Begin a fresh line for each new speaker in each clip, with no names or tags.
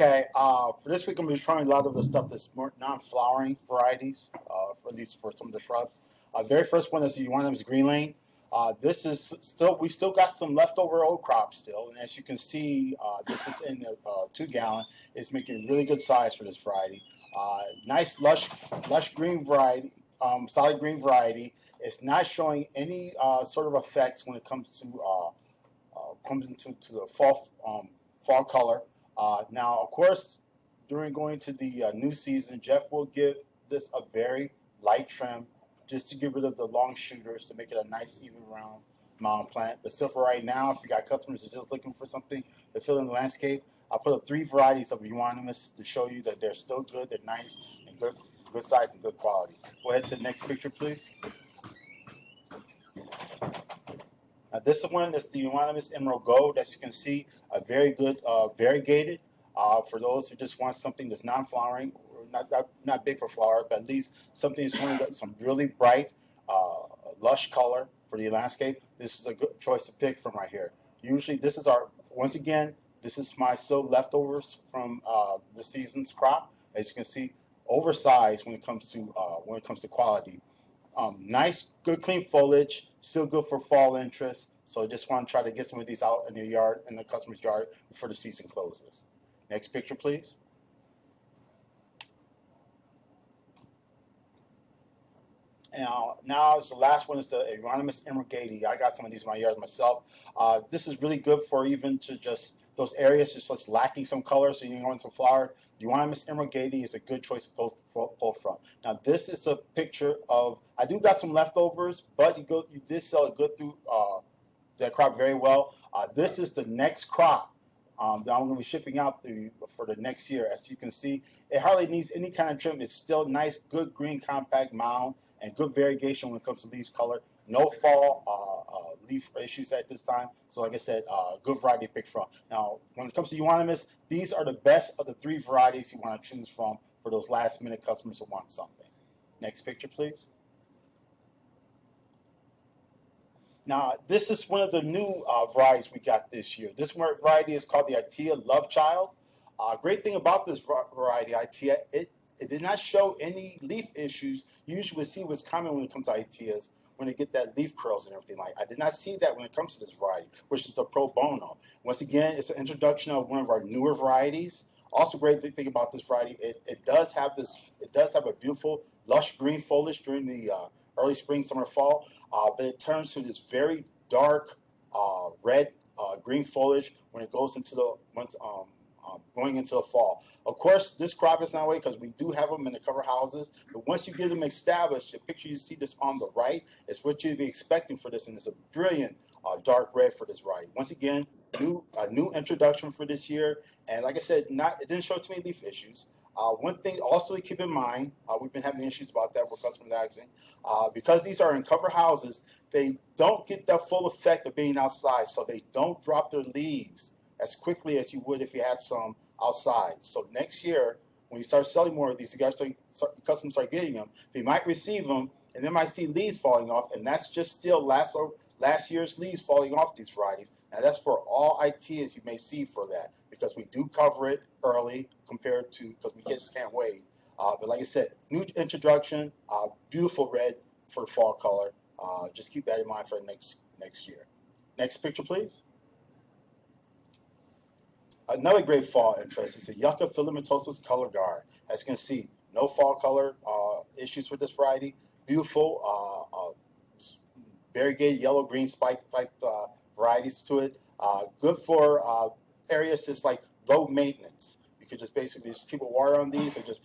Okay, for this week I'm going to be trying a lot of the stuff that's more non-flowering varieties, for at least for some of the shrubs. Very first one is the Euonymus Green Lane. This is still, we still got some leftover old crop still, and as you can see, this is in the 2 gallon. It's making really good size for this variety. Nice lush green variety, solid green variety. It's not showing any sort of effects when it comes into the fall color. Now, of course, during going to the new season, Jeff will give this a very light trim just to get rid of the long shooters to make it a nice, even round mound plant. But still, for right now, if you got customers that are just looking for something to fill in the landscape, I put up 3 varieties of Euonymus to show you that they're still good, they're nice, and good size and good quality. Go ahead to the next picture, please. This one is the Euonymus Emerald Gold. As you can see, a very good variegated. For those who just want something that's non-flowering, or not big for flower, but at least something that's showing some really bright, lush color for the landscape. This is a good choice to pick from right here. Usually, this is once again, this is my still leftovers from the season's crop. As you can see, oversized when it comes to quality. Nice, good, clean foliage, still good for fall interest. So I just want to try to get some of these out in the yard, in the customer's yard, before the season closes. Next picture, please. Now is the last one is the Euonymus Emerald. I got some of these in my yard myself. This is really good for even to just those areas just lacking some color, so you can go into flower. Euonymus Emerald is a good choice to pull from. Now this is a picture of, I do got some leftovers, but you did sell it good through that crop very well. This is the next crop that I'm going to be shipping out for the next year. As you can see, it hardly needs any kind of trim. It's still nice, good green compact mound and good variegation when it comes to leaves color. No fall leaf issues at this time. So like I said, good variety to pick from. Now, when it comes to Euonymus, these are the best of the 3 varieties you want to choose from for those last minute customers who want something. Next picture, please. Now, this is one of the new varieties we got this year. This variety is called the Itea Love Child. Great thing about this variety, Itea, it did not show any leaf issues. You usually see what's common when it comes to Iteas, when they get that leaf curls and everything like. I did not see that when it comes to this variety, which is the Pro Bono. Once again, it's an introduction of one of our newer varieties. Also, great thing about this variety, it does have a beautiful lush green foliage during the early spring, summer, fall, but it turns to this very dark red green foliage when it goes into the going into the fall. Of course, this crop is not away because we do have them in the cover houses. But once you get them established, the picture you see this on the right is what you'd be expecting for this, and it's a brilliant dark red for this variety. Once again, a new introduction for this year, and like I said, it didn't show too many leaf issues. One thing also to keep in mind, we've been having issues about that with customers asking, because these are in cover houses, they don't get the full effect of being outside, so they don't drop their leaves as quickly as you would if you had some outside. So next year, when you start selling more of these, customers start getting them, they might receive them, and they might see leaves falling off, and that's just still last year's leaves falling off these varieties. Now that's for all Iteas you may see for that, because we do cover it early compared to, because we just can't wait. But like I said, new introduction, beautiful red for the fall color. Just keep that in mind for next year. Next picture, please. Another great fall interest is the Yucca Filamentaceous Color Guard. As you can see, no fall color issues with this variety. Beautiful, variegated yellow-green spike type varieties to it. Good for areas that's like low maintenance. You could just basically just keep a water on these and just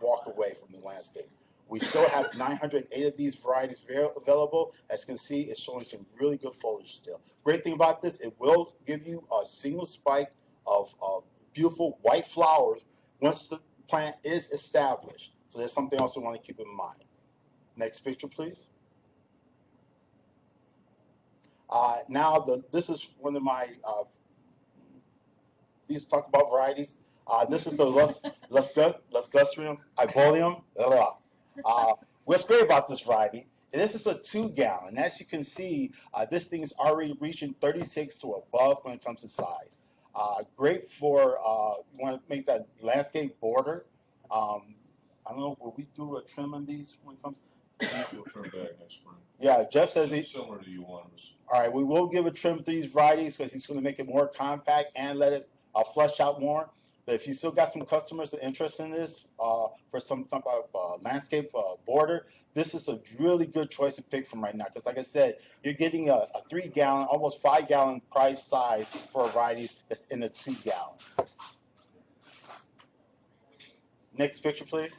walk away from the landscape. We still have 908 of these varieties available. As you can see, it's showing some really good foliage still. Great thing about this, it will give you a single spike of beautiful white flowers once the plant is established. So there's something else you want to keep in mind. Next picture, please. Now, this is one of my, these talk about varieties. This is the Lusgustrium Ibolium. What's great about this variety, this is a 2-gallon. As you can see, this thing is already reaching 36 to above when it comes to size. Great for you want to make that landscape border. I don't know, will we do a trim on these when it comes?
We'll trim back next spring.
Yeah, Jeff says he.
Similar to you want.
All right, we will give a trim to these varieties because he's going to make it more compact and let it flush out more. But if you still got some customers that are interested in this for some type of landscape border, this is a really good choice to pick from right now. Because like I said, you're getting a 3-gallon, almost 5-gallon price size for a variety that's in a 2-gallon. Next picture, please.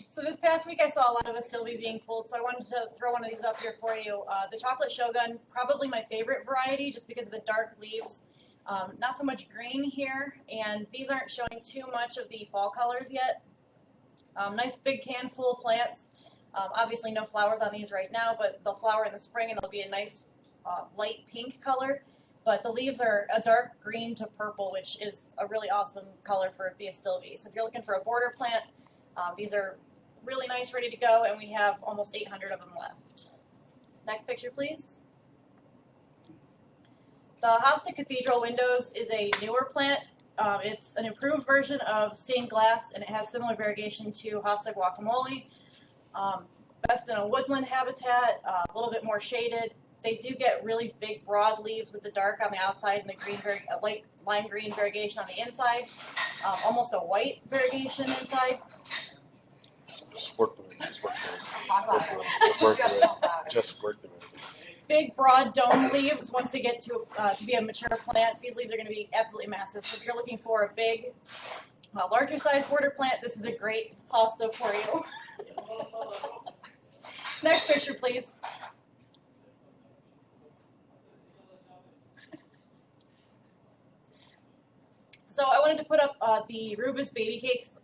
So this past week I saw a lot of Stil being pulled, so I wanted to throw one of these up here for you. The chocolate shogun, probably my favorite variety just because of the dark leaves. Not so much green here, and these aren't showing too much of the fall colors yet. Nice big can full plants. Obviously no flowers on these right now, but they'll flower in the spring and they'll be a nice light pink color. But the leaves are a dark green to purple, which is a really awesome color for the Stil. So if you're looking for a border plant, these are really nice, ready to go, and we have almost 800 of them left. Next picture, please. The Hosta Cathedral Windows is a newer plant. It's an improved version of stained glass, and it has similar variegation to Hosta Guacamole. Best in a woodland habitat, a little bit more shaded. They do get really big, broad leaves with the dark on the outside and the green, light lime green variegation on the inside. Almost a white variegation inside.
Just work through it. Just work through it. Just work through it. Just work through it.
Big, broad dome leaves. Once they get to be a mature plant, these leaves are going to be absolutely massive. So if you're looking for a big, larger size border plant, this is a great hosta for you. Next picture, please. So I wanted to put up the Rubus baby cakes.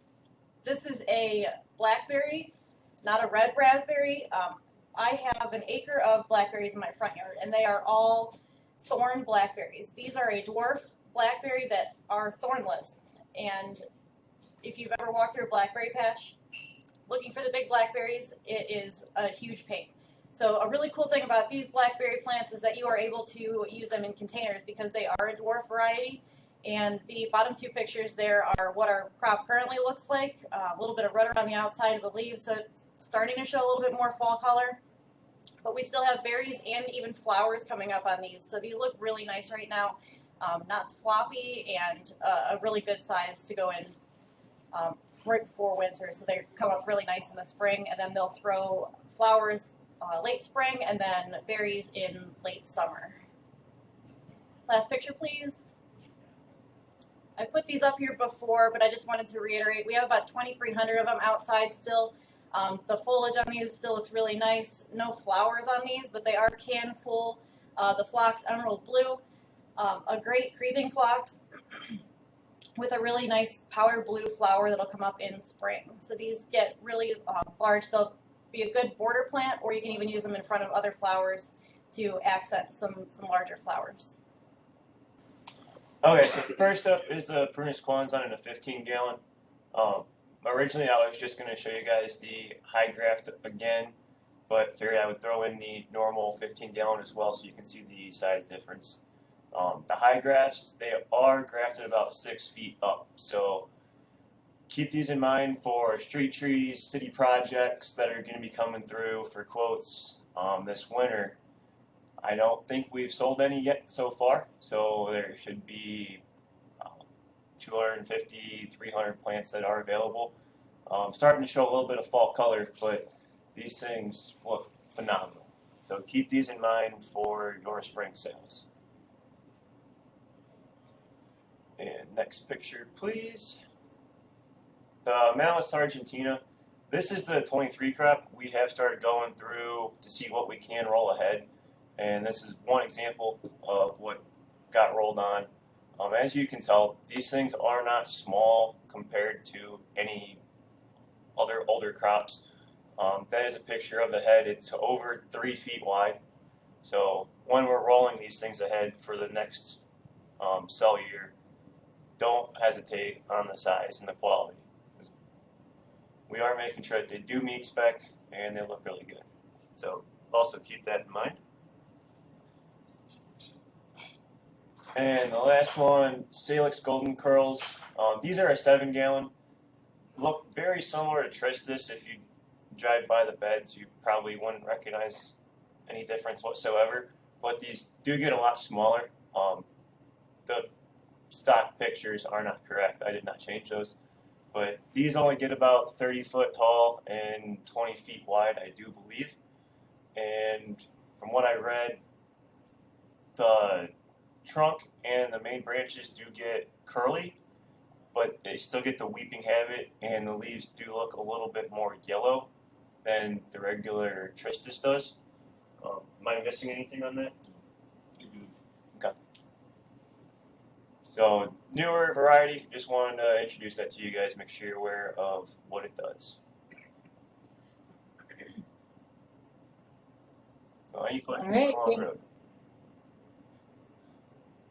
This is a blackberry, not a red raspberry. I have an acre of blackberries in my front yard, and they are all thorn blackberries. These are a dwarf blackberry that are thornless. And if you've ever walked through a blackberry patch looking for the big blackberries, it is a huge pain. So a really cool thing about these blackberry plants is that you are able to use them in containers because they are a dwarf variety. And the bottom two pictures there are what our crop currently looks like. A little bit of red around the outside of the leaves, so it's starting to show a little bit more fall color. But we still have berries and even flowers coming up on these. So these look really nice right now. Not floppy, and a really good size to go in right before winter. So they come up really nice in the spring, and then they'll throw flowers late spring and then berries in late summer. Last picture, please. I put these up here before, but I just wanted to reiterate, we have about 2,300 of them outside still. The foliage on these still looks really nice. No flowers on these, but they are can full. The phlox emerald blue, a great creeping phlox with a really nice powder blue flower that'll come up in spring. So these get really large. They'll be a good border plant, or you can even use them in front of other flowers to accent some larger flowers.
Okay, so first up is the Prunus Quanzon in a 15-gallon. Originally, I was just going to show you guys the high graft again, but figured I would throw in the normal 15-gallon as well so you can see the size difference. The high grafts, they are grafted about 6 feet up, so keep these in mind for street trees, city projects that are going to be coming through for quotes this winter. I don't think we've sold any yet so far, so there should be 250, 300 plants that are available. Starting to show a little bit of fall color, but these things look phenomenal. So keep these in mind for your spring sales. And next picture, please. The Malus Argentina. This is the 23 crop. We have started going through to see what we can roll ahead. And this is one example of what got rolled on. As you can tell, these things are not small compared to any other older crops. That is a picture of the head. It's over 3 feet wide. So when we're rolling these things ahead for the next cell year, don't hesitate on the size and the quality. We are making sure that they do meet spec and they look really good. So also keep that in mind. And the last one, Salix Golden Curls. These are a 7-gallon. Look very similar to Tristis. If you drive by the beds, you probably wouldn't recognize any difference whatsoever. But these do get a lot smaller. The stock pictures are not correct. I did not change those. But these only get about 30 foot tall and 20 feet wide, I do believe. And from what I read, the trunk and the main branches do get curly, but they still get the weeping habit, and the leaves do look a little bit more yellow than the regular Tristis does. Am I missing anything on that? Okay. So, newer variety, just wanted to introduce that to you guys, make sure you're aware of what it does. Any questions
All right,
from on the road?